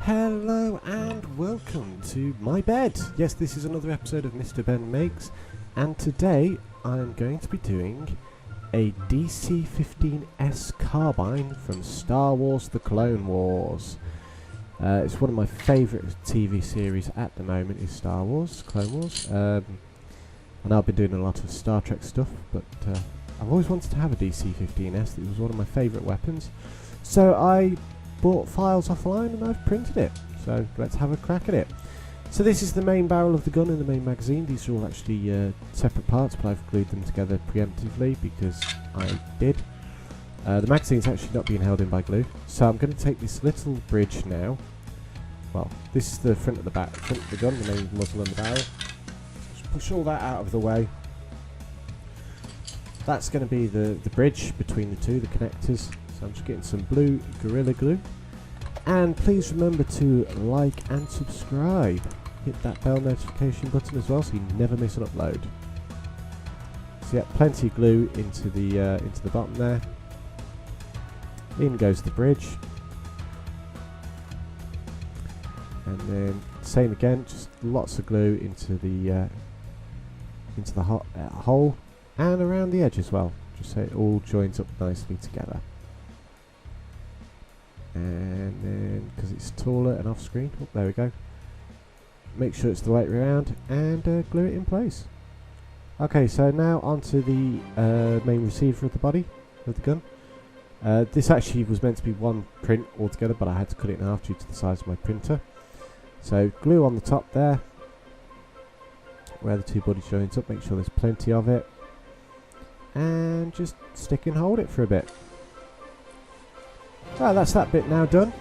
Hello and welcome to my bed. Yes, this is another episode of Mr. Ben Makes, and today I'm going to be doing a DC-15S carbine from Star Wars The Clone Wars. It's one of my favourite TV series at the moment is Star Wars, Clone Wars. I know I've been doing a lot of Star Trek stuff, but I've always wanted to have a DC-15S. It was one of my favourite weapons. So I bought files offline and I've printed it. So let's have a crack at it. So this is the main barrel of the gun and the main magazine. These are all actually separate parts, but I've glued them together preemptively because I did. The magazine's actually not being held in by glue. So I'm going to take this little bridge now. Well, this is the front of the front of the gun, the main muzzle and the barrel. Just push all that out of the way. That's going to be the bridge between the two, the connectors. So I'm just getting some blue Gorilla Glue. And please remember to like and subscribe. Hit that bell notification button as well so you never miss an upload. So yeah, plenty of glue into the bottom there. In goes the bridge. And then same again, just lots of glue into the hole and around the edge as well, just so it all joins up nicely together. And then, because it's taller and off screen, oh, there we go. Make sure it's the right way around and glue it in place. Okay, so now onto the main receiver of the body of the gun. This actually was meant to be one print altogether, but I had to cut it in half due to the size of my printer. So glue on the top there, where the two body joins up, make sure there's plenty of it. And just stick and hold it for a bit. Well, that's that bit now done,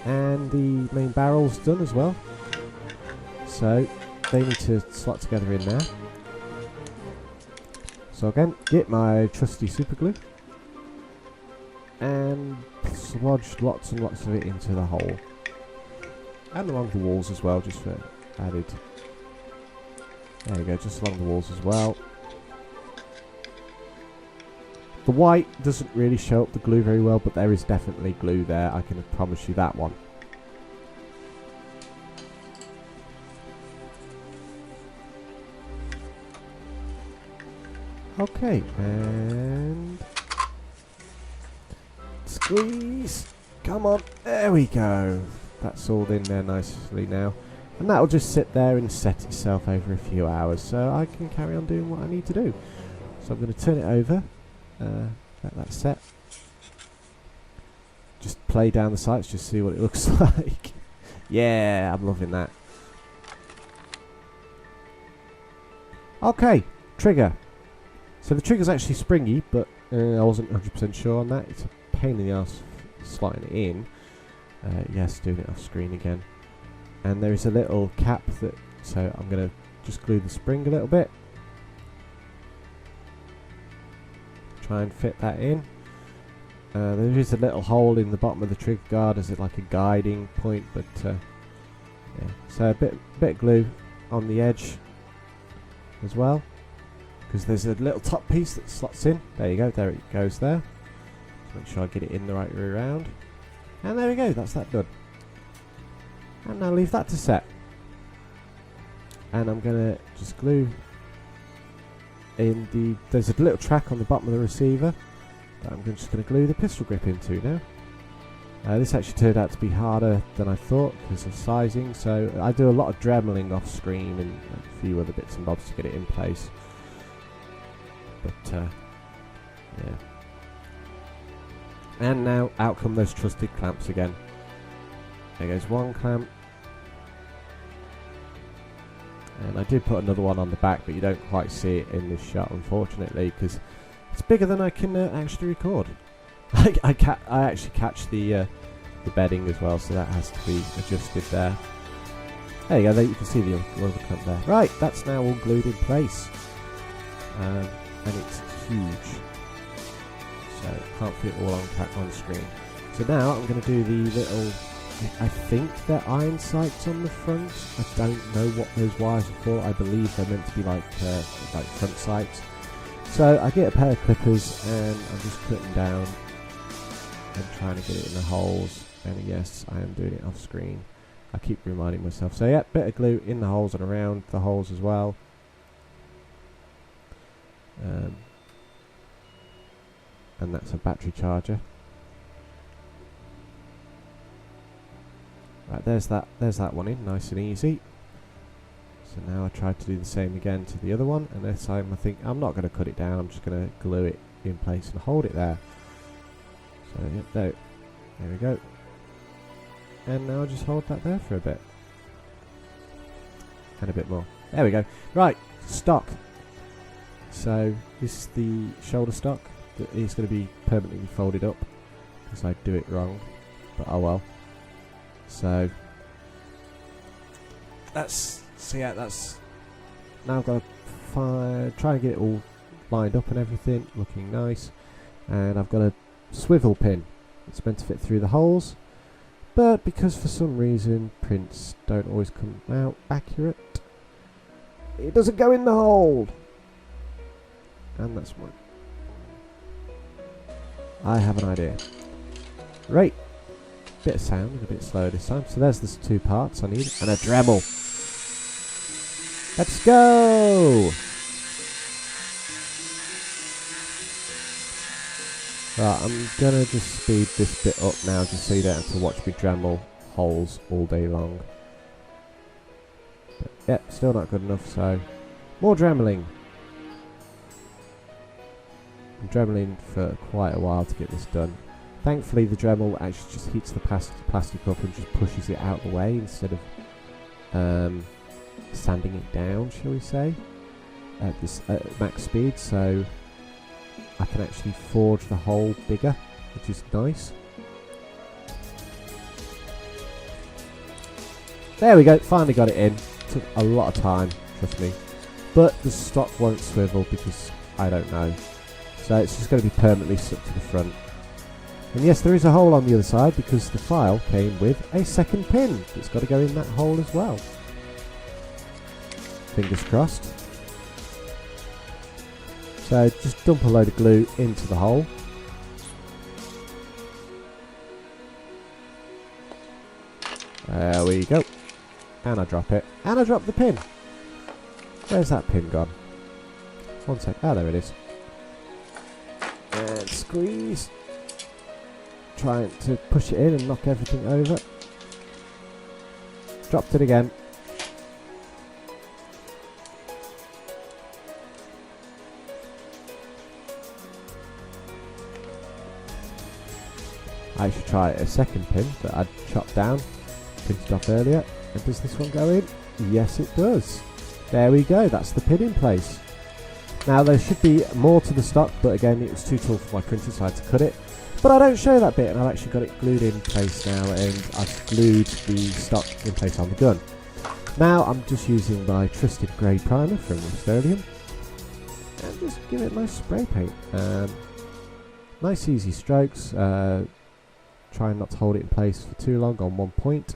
and the main barrel's done as well, so they need to slot together in there. So again, get my trusty super glue and slodge lots and lots of it into the hole, and along the walls as well, just for added. There you go, just along the walls as well. The white doesn't really show up the glue very well, but there is definitely glue there, I can promise you that one. Okay, and squeeze! Come on, there we go. That's all in there nicely now. And that'll just sit there and set itself over a few hours, so I can carry on doing what I need to do. So I'm going to turn it over. Let that set. Just play down the sights, just see what it looks like. Yeah, I'm loving that. Okay, trigger. So the trigger's actually springy, but I wasn't 100% sure on that. It's a pain in the ass slotting it in. Yes, doing it off screen again. And there is a little cap that, so I'm going to just glue the spring a little bit. Try and fit that in. There is a little hole in the bottom of the trigger guard as like a guiding point, but yeah. So a bit of glue on the edge as well, because there's a little top piece that slots in. There you go, there it goes there. Make sure I get it in the right way around. And there we go, that's that done. And now leave that to set. And I'm gonna just glue in there's a little track on the bottom of the receiver that I'm just going to glue the pistol grip into now. This actually turned out to be harder than I thought because of sizing, so I do a lot of dremeling off screen and a few other bits and bobs to get it in place. But yeah. And now out come those trusted clamps again. There goes one clamp. And I did put another one on the back, but you don't quite see it in this shot, unfortunately, because it's bigger than I can actually record. I actually catch the bedding as well, so that has to be adjusted there. There you go, there you can see the other clamp there. Right, that's now all glued in place. And it's huge. So can't fit all on screen. So now I'm going to do the little, I think they're iron sights on the front. I don't know what those wires are for. I believe they're meant to be like front sights. So I get a pair of clippers and I'm just cutting down and trying to get it in the holes. And yes, I am doing it off screen. I keep reminding myself. So yeah, bit of glue in the holes and around the holes as well. And that's a battery charger. Right, there's that one in, nice and easy. So now I try to do the same again to the other one, and this time I think I'm not going to cut it down, I'm just going to glue it in place and hold it there. So yep, there we go. And now I'll just hold that there for a bit. And a bit more. There we go. Right, stock. So this is the shoulder stock that is going to be permanently folded up because I do it wrong, but oh well. So that's now I've got to try and get it all lined up and everything looking nice, and I've got a swivel pin. It's meant to fit through the holes, but because for some reason prints don't always come out accurate, it doesn't go in the hole. And that's one. I have an idea. Right. Bit of sound and a bit slow this time. So there's the two parts I need. And a Dremel. Let's go! Right, I'm going to just speed this bit up now just so you don't have to watch me Dremel holes all day long. But, yep, still not good enough, so more Dremeling. I'm Dremeling for quite a while to get this done. Thankfully the Dremel actually just heats the plastic up and just pushes it out of the way instead of sanding it down, shall we say, at this max speed, so I can actually forge the hole bigger, which is nice. There we go, finally got it in. Took a lot of time, trust me. But the stock won't swivel because I don't know. So it's just going to be permanently stuck to the front. And yes, there is a hole on the other side because the file came with a second pin that's got to go in that hole as well. Fingers crossed. So just dump a load of glue into the hole. There we go. And I drop it. And I drop the pin. Where's that pin gone? One sec. Ah, there it is. And squeeze. Trying to push it in and knock everything over. Dropped it again. I should try a second pin that I'd chopped down, printed off earlier. And does this one go in? Yes, it does. There we go, that's the pin in place. Now there should be more to the stock, but again it was too tall for my printer, so I had to cut it. But I don't show that bit, and I've actually got it glued in place now, and I've glued the stock in place on the gun. Now I'm just using my trusted grey primer from Rust-Oleum, and just give it nice spray paint. Nice easy strokes, trying not to hold it in place for too long on one point,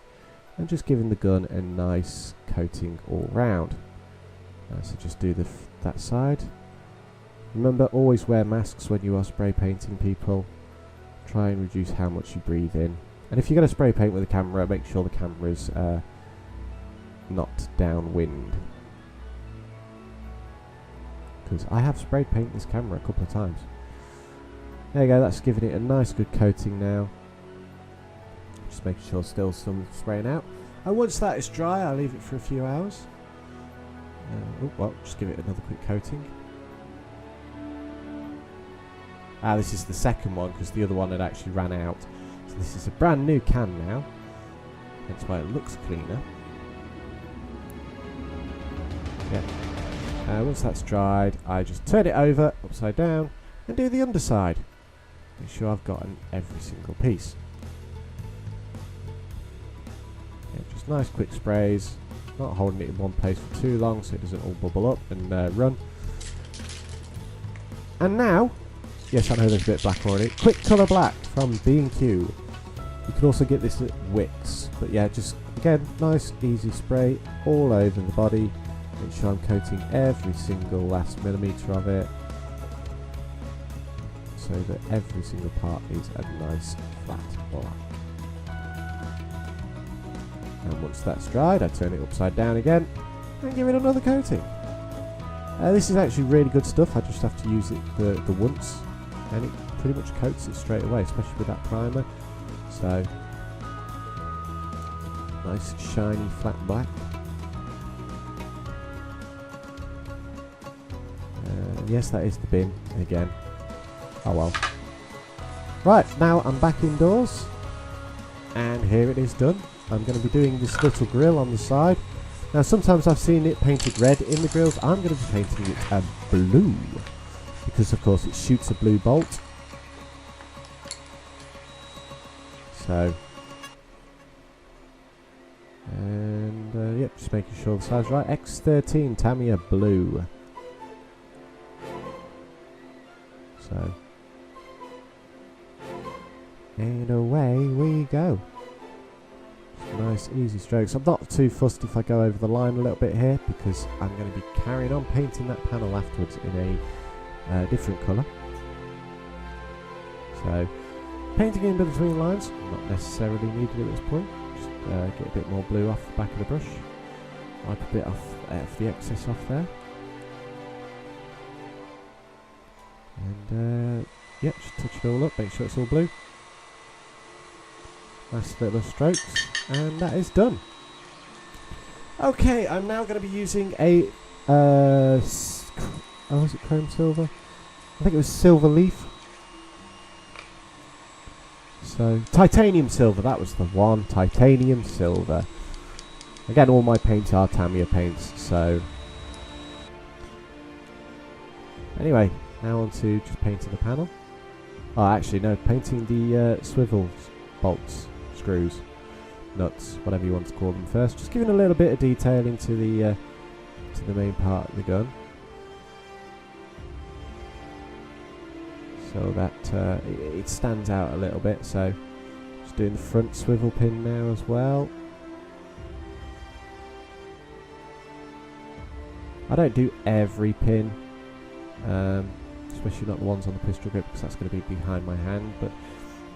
and just giving the gun a nice coating all round. So just do that side. Remember, always wear masks when you are spray painting, people. Try and reduce how much you breathe in. And if you're going to spray paint with a camera, make sure the camera's not downwind. Because I have spray painted this camera a couple of times. There you go, that's giving it a nice good coating now. Just making sure still some spraying out. And once that is dry, I'll leave it for a few hours. Well, just give it another quick coating. This is the second one because the other one had actually ran out. So this is a brand new can now. That's why it looks cleaner. Yeah. Once that's dried, I just turn it over upside down and do the underside. Make sure I've gotten every single piece. Yeah, just nice quick sprays. Not holding it in one place for too long so it doesn't all bubble up and run. And now, yes, I know there's a bit of black already. Quick Colour Black from B&Q. You can also get this at Wix. But yeah, just, again, nice, easy spray all over the body. Make sure I'm coating every single last millimetre of it. So that every single part is a nice, flat black. And once that's dried, I turn it upside down again and give it another coating. This is actually really good stuff. I just have to use it the once, and it pretty much coats it straight away, especially with that primer. So, nice shiny flat black. Yes, that is the bin again. Oh well. Right, now I'm back indoors, and here it is done. I'm going to be doing this little grill on the side. Now sometimes I've seen it painted red in the grills. I'm going to be painting it blue, because of course it shoots a blue bolt. So, and yep, just making sure the size right. X13 Tamiya blue. So, and away we go. Nice easy strokes. I'm not too fussed if I go over the line a little bit here, because I'm going to be carrying on painting that panel afterwards in a different colour. So, painting in between lines, not necessarily needed at this point. Just get a bit more blue off the back of the brush. Wipe a bit off the excess off there. And yep, just touch it all up, make sure it's all blue. Nice little strokes, and that is done. Okay, I'm now going to be using a was it chrome silver? I think it was silver leaf. So titanium silver, that was the one. Titanium silver. Again, all my paints are Tamiya paints. So anyway, now on to just painting the panel. Oh, actually no, painting the swivel bolts, screws, nuts, whatever you want to call them first. Just giving a little bit of detailing to the main part of the gun, so that it stands out a little bit. So just doing the front swivel pin now as well. I don't do every pin, especially not the ones on the pistol grip, because that's going to be behind my hand, but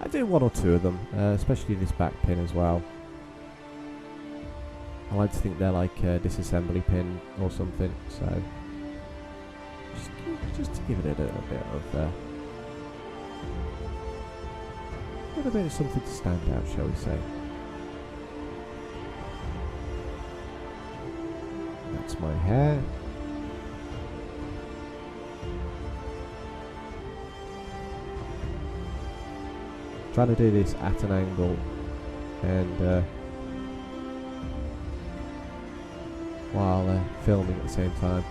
I do one or two of them, especially this back pin as well. I like to think they're like a disassembly pin or something, so just to give it a little bit of something to stand out, shall we say. That's my hair. Trying to do this at an angle, and while filming at the same time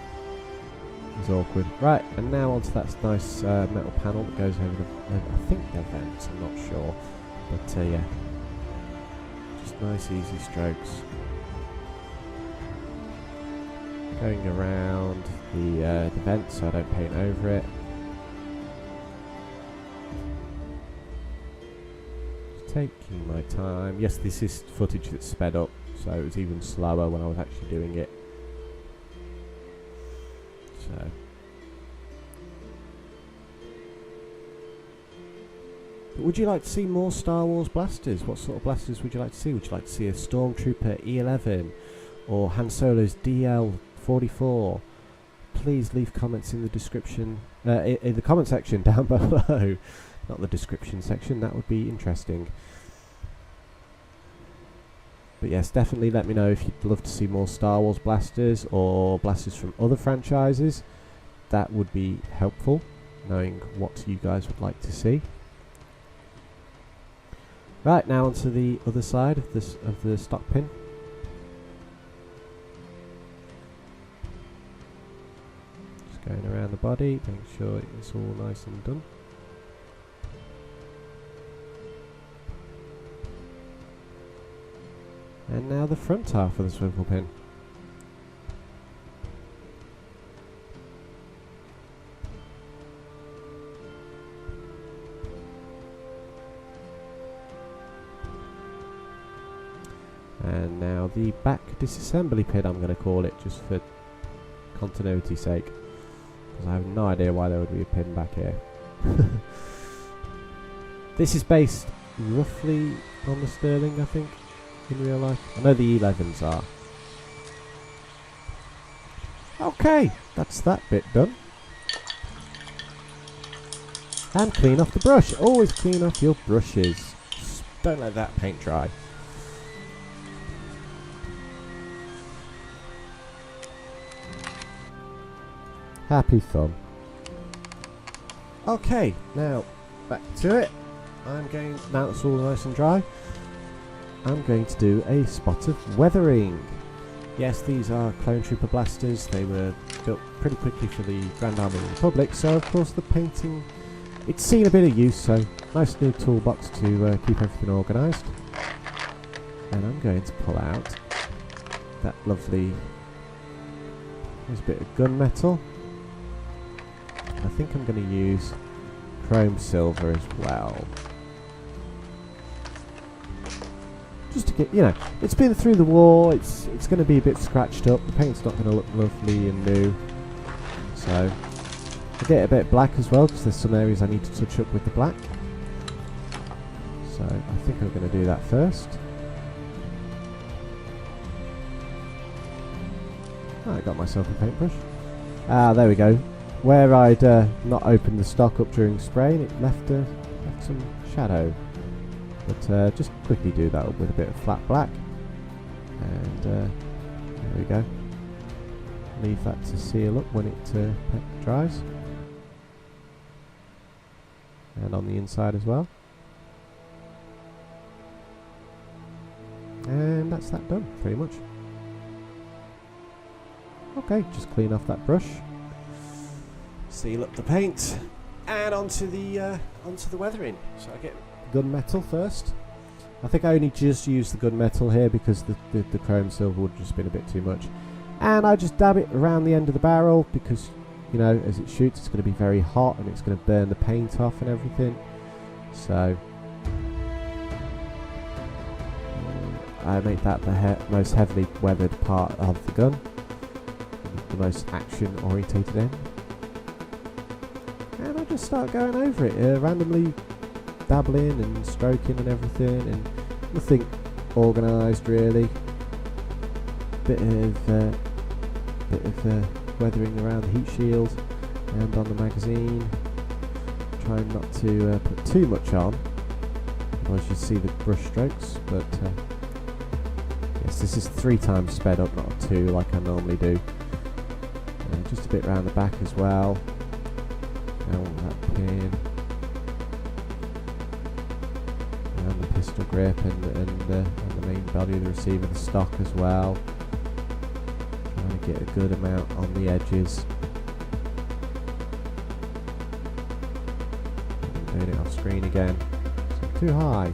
is awkward. Right, and now onto that nice metal panel that goes over the, I think they're vents, I'm not sure, but yeah, just nice easy strokes going around the vents, so I don't paint over it. Taking my time. Yes, this is footage that's sped up, so it was even slower when I was actually doing it. So, but would you like to see more Star Wars blasters? What sort of blasters would you like to see? Would you like to see a Stormtrooper E11 or Han Solo's DL44? Please leave comments in the description, in the comment section down below. Not the description section, that would be interesting. But yes, definitely let me know if you'd love to see more Star Wars blasters or blasters from other franchises. That would be helpful, knowing what you guys would like to see. Right, now onto the other side of the stock pin. Just going around the body, make sure it's all nice and done. And now the front half of the swivel pin. And now the back disassembly pin, I'm going to call it, just for continuity's sake, because I have no idea why there would be a pin back here. This is based roughly on the Sterling, I think. in real life? I know the E11s are. Okay, that's that bit done. And clean off the brush. Always clean off your brushes. Don't let that paint dry. Happy thumb. Okay, now back to it. Now it's all nice and dry, I'm going to do a spot of weathering. Yes, these are Clone Trooper blasters. They were built pretty quickly for the Grand Army of the Republic, so of course the painting, it's seen a bit of use, so nice new toolbox to keep everything organised. And I'm going to pull out that lovely, there's a bit of gunmetal. I think I'm going to use chrome silver as well. Just to get, you know, it's been through the war, it's going to be a bit scratched up, the paint's not going to look lovely and new. So, I get a bit black as well, because there's some areas I need to touch up with the black. So, I think I'm going to do that first. Oh, I got myself a paintbrush. Ah, there we go. Where I'd not opened the stock up during spraying, it left some shadow. But just quickly do that up with a bit of flat black. And there we go. Leave that to seal up when it dries. And on the inside as well. And that's that done, pretty much. Okay, just clean off that brush. Seal up the paint, and onto the weathering. So I get gunmetal first. I think I only just used the gunmetal here because the chrome silver would have just been a bit too much. And I just dab it around the end of the barrel because, you know, as it shoots it's going to be very hot and it's going to burn the paint off and everything. So I make that the most heavily weathered part of the gun, the most action orientated end. And I just start going over it, randomly dabbling and stroking and everything, and nothing organised really. Bit of weathering around the heat shield and on the magazine. Trying not to put too much on, otherwise you see the brush strokes. But yes, this is 3 times sped up, not 2 like I normally do. Just a bit around the back as well. That pin and the pistol grip and the main body of the receiver, the stock as well. Trying to get a good amount on the edges. Doing it off screen again. Too high.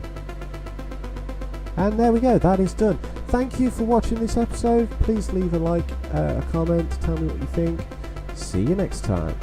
And there we go, that is done. Thank you for watching this episode. Please leave a like, a comment, tell me what you think. See you next time.